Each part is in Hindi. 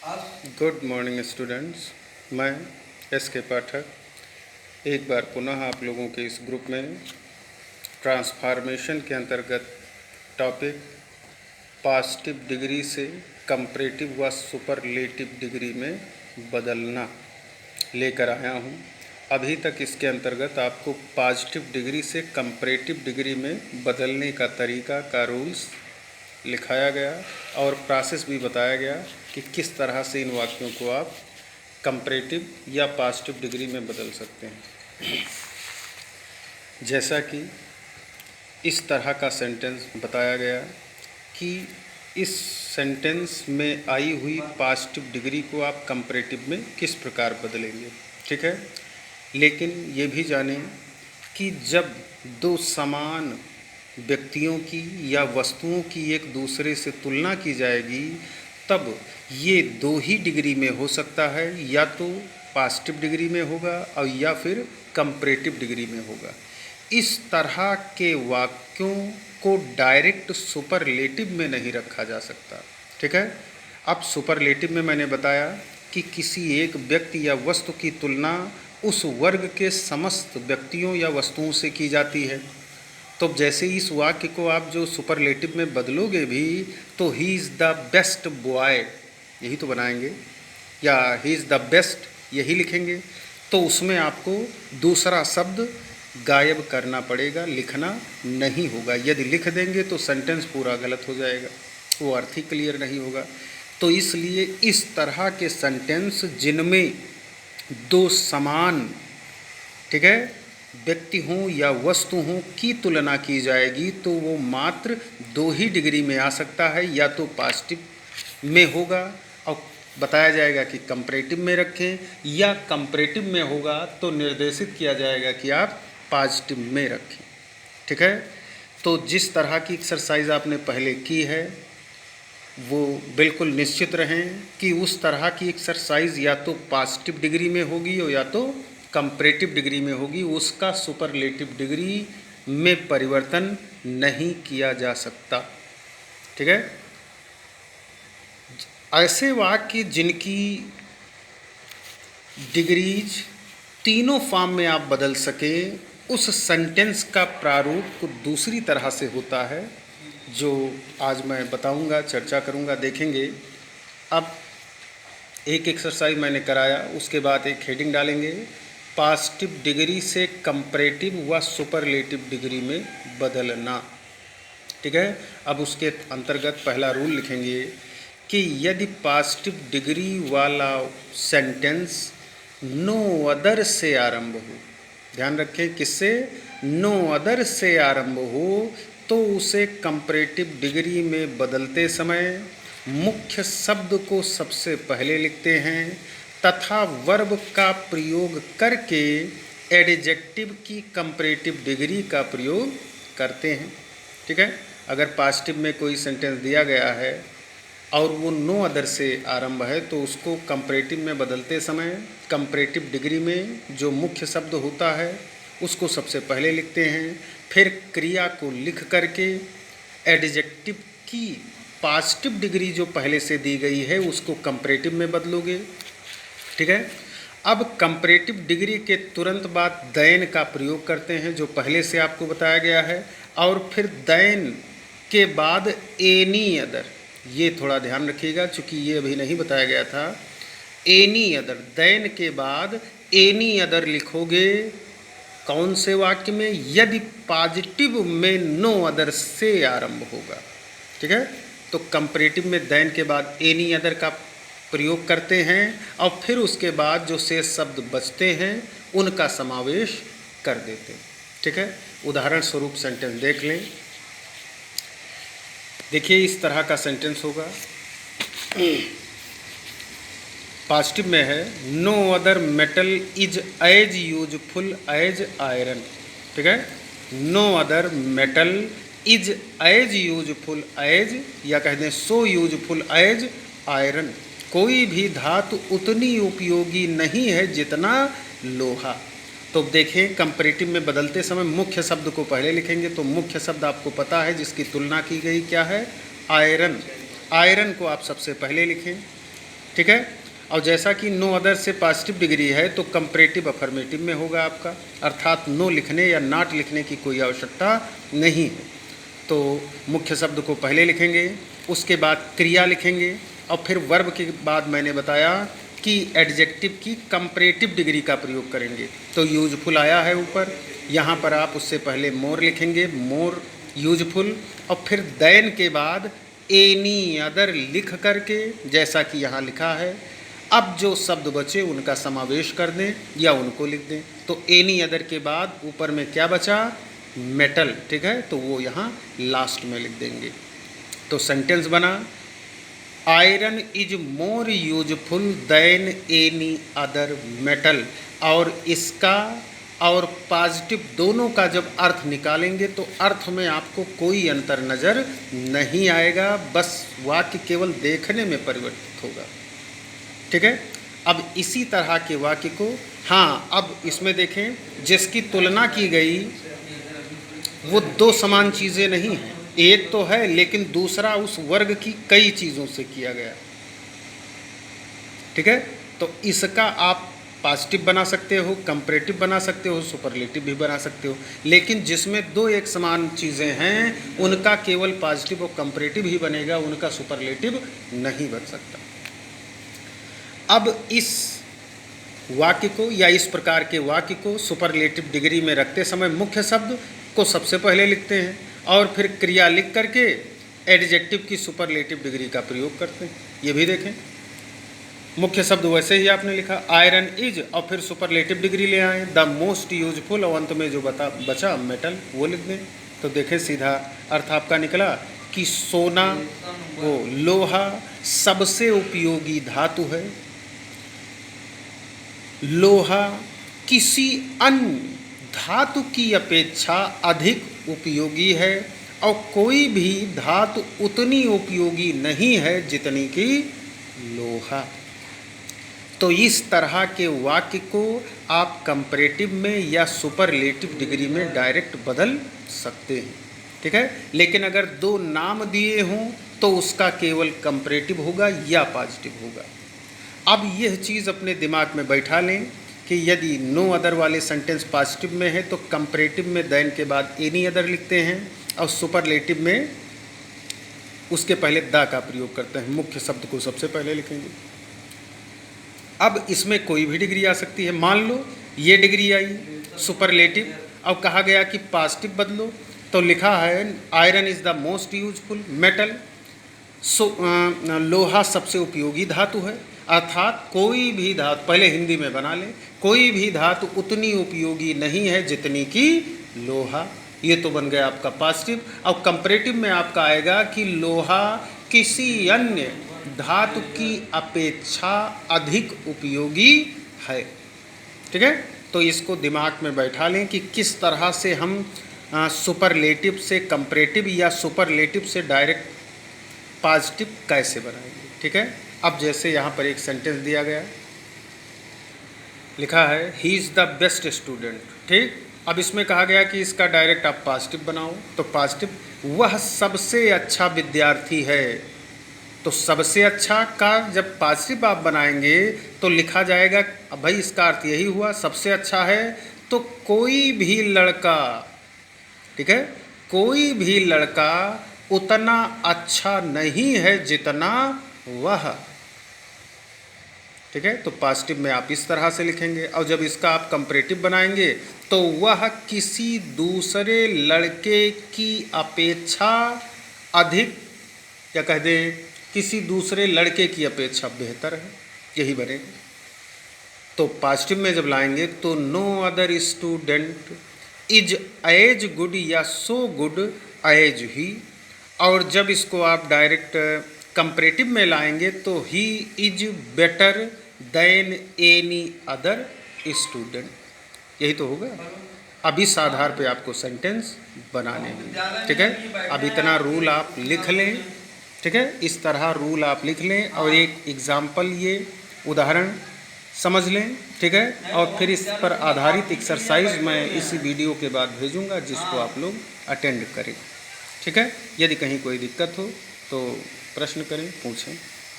Good morning students. मैं एस के पाठक एक बार पुनः आप लोगों के इस ग्रुप में ट्रांसफॉर्मेशन के अंतर्गत टॉपिक पॉजिटिव डिग्री से कंपैरेटिव व सुपरलेटिव डिग्री में बदलना लेकर आया हूँ। अभी तक इसके अंतर्गत आपको पॉजिटिव डिग्री से कंपैरेटिव डिग्री में बदलने का तरीका का रूल्स लिखाया गया और प्रोसेस भी बताया गया कि किस तरह से इन वाक्यों को आप कंपैरेटिव या पॉजिटिव डिग्री में बदल सकते हैं। जैसा कि इस तरह का सेंटेंस बताया गया कि इस सेंटेंस में आई हुई पॉजिटिव डिग्री को आप कंपैरेटिव में किस प्रकार बदलेंगे। ठीक है, लेकिन ये भी जानें कि जब दो समान व्यक्तियों की या वस्तुओं की एक दूसरे से तुलना की जाएगी तब ये दो ही डिग्री में हो सकता है, या तो पॉजिटिव डिग्री में होगा और या फिर कंपैरेटिव डिग्री में होगा। इस तरह के वाक्यों को डायरेक्ट सुपरलेटिव में नहीं रखा जा सकता। ठीक है, अब सुपरलेटिव में मैंने बताया कि किसी एक व्यक्ति या वस्तु की तुलना उस वर्ग के समस्त व्यक्तियों या वस्तुओं से की जाती है। तो जैसे इस वाक्य को आप जो सुपरलेटिव में बदलोगे भी तो he is the best boy यही तो बनाएंगे, या ही इज़ द बेस्ट यही लिखेंगे, तो उसमें आपको दूसरा शब्द गायब करना पड़ेगा, लिखना नहीं होगा। यदि लिख देंगे तो सेंटेंस पूरा गलत हो जाएगा, वो अर्थ ही क्लियर नहीं होगा। तो इसलिए इस तरह के सेंटेंस जिनमें दो समान ठीक है व्यक्ति हों या वस्तु हों की तुलना की जाएगी तो वो मात्र दो ही डिग्री में आ सकता है, या तो पॉजिटिव में होगा और बताया जाएगा कि कंपैरेटिव में रखें, या कंपैरेटिव में होगा तो निर्देशित किया जाएगा कि आप पॉजिटिव में रखें। ठीक है, तो जिस तरह की एक्सरसाइज आपने पहले की है वो बिल्कुल निश्चित रहें कि उस तरह की एक्सरसाइज या तो पॉजिटिव डिग्री में होगी और या तो कंपैरेटिव डिग्री में होगी, उसका सुपरलेटिव डिग्री में परिवर्तन नहीं किया जा सकता। ठीक है, ऐसे वाक्य जिनकी डिग्रीज तीनों फॉर्म में आप बदल सकें, उस सेंटेंस का प्रारूप दूसरी तरह से होता है, जो आज मैं बताऊंगा, चर्चा करूंगा, देखेंगे। अब एक एक्सरसाइज मैंने कराया, उसके बाद एक हेडिंग डालेंगे, पॉजिटिव डिग्री से कंपैरेटिव व सुपरलेटिव डिग्री में बदलना। ठीक है, अब उसके अंतर्गत पहला रूल लिखेंगे कि यदि पॉजिटिव डिग्री वाला सेंटेंस नो अदर से आरंभ हो, ध्यान रखें किससे, नो अदर से आरंभ हो, तो उसे कंपैरेटिव डिग्री में बदलते समय मुख्य शब्द को सबसे पहले लिखते हैं तथा वर्ब का प्रयोग करके एडजेक्टिव की कंपैरेटिव डिग्री का प्रयोग करते हैं। ठीक है, अगर पॉजिटिव में कोई सेंटेंस दिया गया है और वो नो अदर से आरंभ है तो उसको कंपैरेटिव में बदलते समय कंपैरेटिव डिग्री में जो मुख्य शब्द होता है उसको सबसे पहले लिखते हैं, फिर क्रिया को लिख करके एडजेक्टिव की पॉजिटिव डिग्री जो पहले से दी गई है उसको कंपैरेटिव में बदलोगे। ठीक है, अब कंपैरेटिव डिग्री के तुरंत बाद देन का प्रयोग करते हैं जो पहले से आपको बताया गया है, और फिर देन के बाद एनी अदर, ये थोड़ा ध्यान रखिएगा चूँकि ये अभी नहीं बताया गया था। एनी अदर, देन के बाद एनी अदर लिखोगे कौन से वाक्य में, यदि पॉजिटिव में नो अदर से आरंभ होगा। ठीक है, तो कंपैरेटिव में देन के बाद एनी अदर का प्रयोग करते हैं और फिर उसके बाद जो शेष शब्द बचते हैं उनका समावेश कर देते हैं। ठीक है, उदाहरण स्वरूप सेंटेंस देख लें। देखिए इस तरह का सेंटेंस होगा, पॉजिटिव में है, no other metal is as useful as iron. ठीक है, no other metal is as useful as, या कह दें सो यूजफुल एज आयरन, कोई भी धातु उतनी उपयोगी नहीं है जितना लोहा। तो देखें कंपैरेटिव में बदलते समय मुख्य शब्द को पहले लिखेंगे, तो मुख्य शब्द आपको पता है जिसकी तुलना की गई क्या है, आयरन। आयरन को आप सबसे पहले लिखें, ठीक है। और जैसा कि नो अदर से पॉजिटिव डिग्री है तो कंपैरेटिव अफर्मेटिव में होगा आपका, अर्थात नो लिखने या नॉट लिखने की कोई आवश्यकता नहीं है। तो मुख्य शब्द को पहले लिखेंगे, उसके बाद क्रिया लिखेंगे, और फिर वर्ब के बाद मैंने बताया कि एडजेक्टिव की कंपैरेटिव डिग्री का प्रयोग करेंगे। तो यूजफुल आया है ऊपर, यहाँ पर आप उससे पहले मोर लिखेंगे, मोर यूजफुल, और फिर देन के बाद एनी अदर लिख करके, जैसा कि यहाँ लिखा है, अब जो शब्द बचे उनका समावेश कर दें या उनको लिख दें। तो एनी अदर के बाद ऊपर में क्या बचा, मेटल, ठीक है, तो वो यहाँ लास्ट में लिख देंगे। तो सेंटेंस बना, iron is more useful than any other metal. और इसका और पॉजिटिव दोनों का जब अर्थ निकालेंगे तो अर्थ में आपको कोई अंतर नज़र नहीं आएगा, बस वाक्य केवल देखने में परिवर्तित होगा, ठीक है। अब इसी तरह के वाक्य को, हाँ, अब इसमें देखें, जिसकी तुलना की गई वो दो समान चीज़ें नहीं हैं, एक तो है लेकिन दूसरा उस वर्ग की कई चीज़ों से किया गया, ठीक है। तो इसका आप पॉजिटिव बना सकते हो, कंपैरेटिव बना सकते हो, सुपरलेटिव भी बना सकते हो, लेकिन जिसमें दो एक समान चीज़ें हैं उनका केवल पॉजिटिव और कंपैरेटिव ही बनेगा, उनका सुपरलेटिव नहीं बन सकता। अब इस वाक्य को या इस प्रकार के वाक्य को सुपरलेटिव डिग्री में रखते समय मुख्य शब्द को सबसे पहले लिखते हैं और फिर क्रिया लिख करके एडजेक्टिव की सुपरलेटिव डिग्री का प्रयोग करते हैं। ये भी देखें, मुख्य शब्द वैसे ही आपने लिखा आयरन इज, और फिर सुपरलेटिव डिग्री ले आए द मोस्ट यूजफुल, और अंत में जो बचा मेटल वो लिख दें। तो देखें सीधा अर्थ आपका निकला कि सोना, वो लोहा सबसे उपयोगी धातु है, लोहा किसी अन्य धातु की अपेक्षा अधिक उपयोगी है, और कोई भी धातु उतनी उपयोगी नहीं है जितनी कि लोहा। तो इस तरह के वाक्य को आप कंपैरेटिव में या सुपरलेटिव डिग्री में डायरेक्ट बदल सकते हैं, ठीक है। लेकिन अगर दो नाम दिए हों तो उसका केवल कंपैरेटिव होगा या पॉजिटिव होगा। अब यह चीज़ अपने दिमाग में बैठा लें कि यदि नो अदर वाले सेंटेंस पॉजिटिव में है तो कंपैरेटिव में देन के बाद एनी अदर लिखते हैं, और सुपरलेटिव में उसके पहले द का प्रयोग करते हैं, मुख्य शब्द को सबसे पहले लिखेंगे। अब इसमें कोई भी डिग्री आ सकती है, मान लो ये डिग्री आई सुपरलेटिव, अब कहा गया कि पॉजिटिव बदलो, तो लिखा है iron is the most useful metal, लोहा सबसे उपयोगी धातु है, अर्थात कोई भी धातु, पहले हिंदी में बना लें, कोई भी धातु उतनी उपयोगी नहीं है जितनी कि लोहा। ये तो बन गया आपका पॉजिटिव। और कंपैरेटिव में आपका आएगा कि लोहा किसी अन्य धातु की अपेक्षा अधिक उपयोगी है, ठीक है। तो इसको दिमाग में बैठा लें कि किस तरह से हम सुपरलेटिव से कंपैरेटिव या सुपरलेटिव से डायरेक्ट पॉजिटिव कैसे बनाएंगे, ठीक है। अब जैसे यहाँ पर एक सेंटेंस दिया गया, लिखा है he is the best student, ठीक। अब इसमें कहा गया कि इसका डायरेक्ट आप पॉजिटिव बनाओ, तो पॉजिटिव, वह सबसे अच्छा विद्यार्थी है। तो सबसे अच्छा का जब पॉजिटिव आप बनाएंगे तो लिखा जाएगा, अब भाई इसका अर्थ यही हुआ सबसे अच्छा है, तो कोई भी लड़का, ठीक है, कोई भी लड़का उतना अच्छा नहीं है जितना वह, ठीक है। तो पॉजिटिव में आप इस तरह से लिखेंगे, और जब इसका आप कंपैरेटिव बनाएंगे तो वह किसी दूसरे लड़के की अपेक्षा अधिक, क्या कह दें, किसी दूसरे लड़के की अपेक्षा बेहतर है, यही बनेगा। तो पॉजिटिव में जब लाएंगे तो no other student is as good या सो गुड एज ही, और जब इसको आप डायरेक्ट कंपैरेटिव में लाएंगे तो he is better than any other student, यही तो होगा। अब इस आधार पे आपको सेंटेंस बनाने हैं, ठीक है। अब इतना रूल आप लिख लें, ठीक है, इस तरह रूल आप लिख लें और एक एग्जाम्पल, ये उदाहरण समझ लें, ठीक है। और फिर इस पर आधारित एक्सरसाइज मैं इसी वीडियो के बाद भेजूंगा, जिसको आप लोग अटेंड करें, ठीक है। यदि कहीं कोई दिक्कत हो तो प्रश्न करें, पूछें।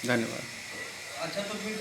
धन्यवाद। अच्छा तो फिर